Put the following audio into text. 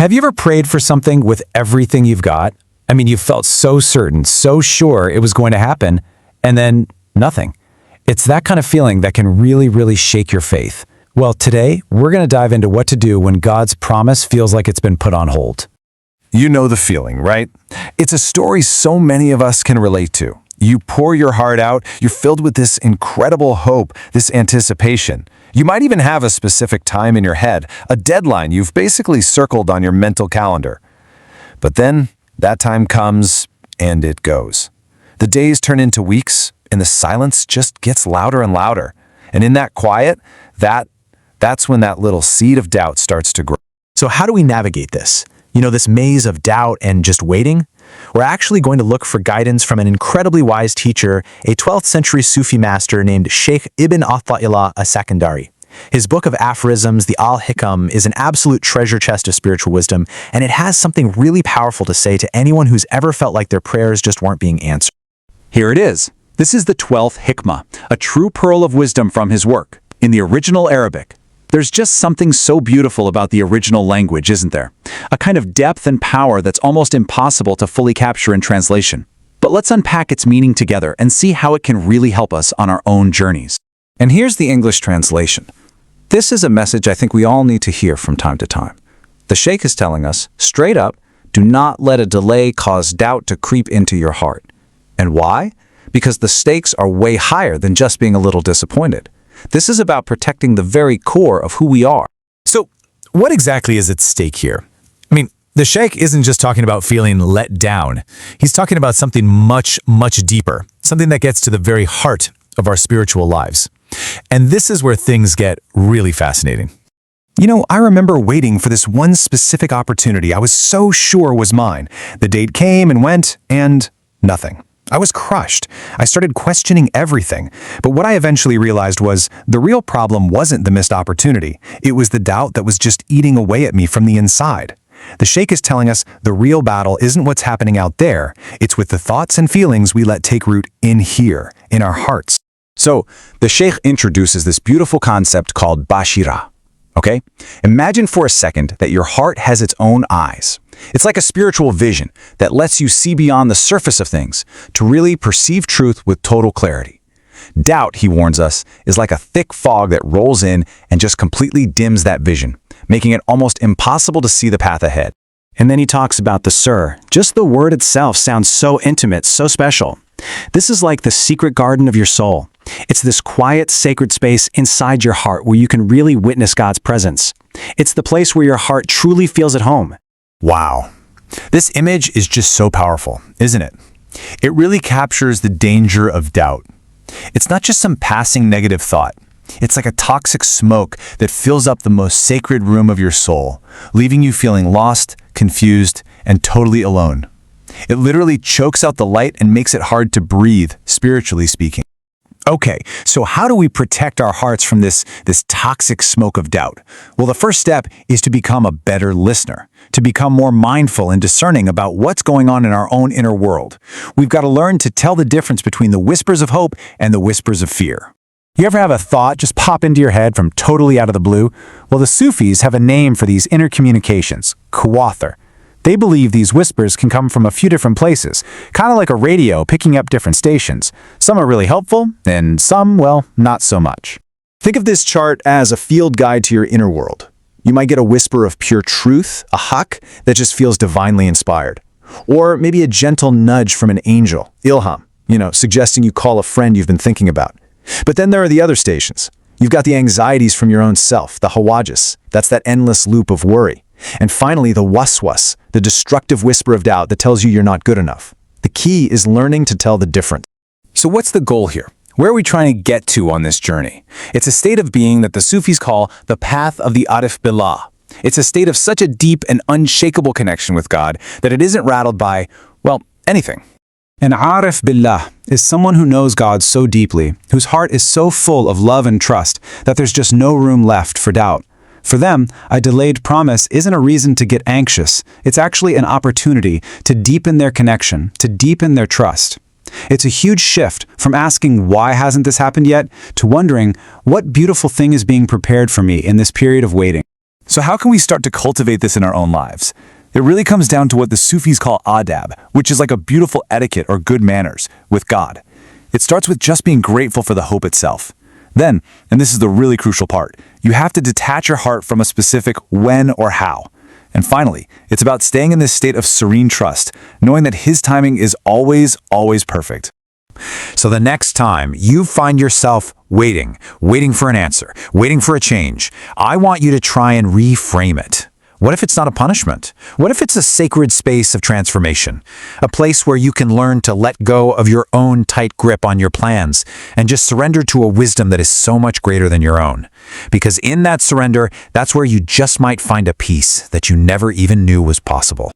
Have you ever prayed for something with everything you've got? I mean, you felt so certain, so sure it was going to happen, and then nothing. It's that kind of feeling that can really shake your faith. Well, today, we're going to dive into what to do when God's promise feels like it's been put on hold. You know the feeling, right? It's a story so many of us can relate to. You pour your heart out, you're filled with this incredible hope, this anticipation. You might even have a specific time in your head, a deadline you've basically circled on your mental calendar. But then, that time comes, and it goes. The days turn into weeks, and the silence just gets louder and louder. And in that quiet, that's when that little seed of doubt starts to grow. So how do we navigate this? You know, this maze of doubt and just waiting? We're actually going to look for guidance from an incredibly wise teacher, a 12th century Sufi master named Syaikh Ibnu Athā'illāh as-Sakandari. His book of aphorisms, the Al-Hikam, is an absolute treasure chest of spiritual wisdom, and it has something really powerful to say to anyone who's ever felt like their prayers just weren't being answered. Here it is. This is the 12th Hikmah, a true pearl of wisdom from his work, in the original Arabic. There's just something so beautiful about the original language, isn't there? A kind of depth and power that's almost impossible to fully capture in translation. But let's unpack its meaning together and see how it can really help us on our own journeys. And here's the English translation. This is a message I think we all need to hear from time to time. The Sheikh is telling us, straight up, do not let a delay cause doubt to creep into your heart. And why? Because the stakes are way higher than just being a little disappointed. This is about protecting the very core of who we are. So, what exactly is at stake here? I mean, the Sheikh isn't just talking about feeling let down. He's talking about something much deeper, something that gets to the very heart of our spiritual lives. And this is where things get really fascinating. You know, I remember waiting for this one specific opportunity I was so sure was mine. The date came and went, and nothing. I was crushed. I started questioning everything. But what I eventually realized was the real problem wasn't the missed opportunity. It was the doubt that was just eating away at me from the inside. The Sheikh is telling us the real battle isn't what's happening out there. It's with the thoughts and feelings we let take root in here, in our hearts. So, the Sheikh introduces this beautiful concept called Bashirah. Okay? Imagine for a second that your heart has its own eyes. It's like a spiritual vision that lets you see beyond the surface of things to really perceive truth with total clarity. Doubt, he warns us, is like a thick fog that rolls in and just completely dims that vision, making it almost impossible to see the path ahead. And then he talks about the Sirr. Just the word itself sounds so intimate, so special. This is like the secret garden of your soul. It's this quiet, sacred space inside your heart where you can really witness God's presence. It's the place where your heart truly feels at home. Wow. This image is just so powerful, isn't it? It really captures the danger of doubt. It's not just some passing negative thought. It's like a toxic smoke that fills up the most sacred room of your soul, leaving you feeling lost, confused, and totally alone. It literally chokes out the light and makes it hard to breathe, spiritually speaking. Okay, so how do we protect our hearts from this toxic smoke of doubt? Well, the first step is to become a better listener, to become more mindful and discerning about what's going on in our own inner world. We've got to learn to tell the difference between the whispers of hope and the whispers of fear. You ever have a thought just pop into your head from totally out of the blue? Well, the Sufis have a name for these inner communications, Khathir. They believe these whispers can come from a few different places, kind of like a radio picking up different stations. Some are really helpful, and some, well, not so much. Think of this chart as a field guide to your inner world. You might get a whisper of pure truth, a hak, that just feels divinely inspired. Or maybe a gentle nudge from an angel, ilhām, suggesting you call a friend you've been thinking about. But then there are the other stations. You've got the anxieties from your own self, the hawajis. That's that endless loop of worry. And finally, the waswas, the destructive whisper of doubt that tells you you're not good enough. The key is learning to tell the difference. So what's the goal here? Where are we trying to get to on this journey? It's a state of being that the Sufis call the path of the Arif Billah. It's a state of such a deep and unshakable connection with God that it isn't rattled by, well, anything. An Arif Billah is someone who knows God so deeply, whose heart is so full of love and trust that there's just no room left for doubt. For them, a delayed promise isn't a reason to get anxious. It's actually an opportunity to deepen their connection, to deepen their trust. It's a huge shift from asking why hasn't this happened yet to wondering what beautiful thing is being prepared for me in this period of waiting. So how can we start to cultivate this in our own lives? It really comes down to what the Sufis call Adab, which is like a beautiful etiquette or good manners with God. It starts with just being grateful for the hope itself. Then, and this is the really crucial part, you have to detach your heart from a specific when or how. And finally, it's about staying in this state of serene trust, knowing that His timing is always, always perfect. So the next time you find yourself waiting for an answer, waiting for a change, I want you to try and reframe it. What if it's not a punishment? What if it's a sacred space of transformation? A place where you can learn to let go of your own tight grip on your plans and just surrender to a wisdom that is so much greater than your own. Because in that surrender, that's where you just might find a peace that you never even knew was possible.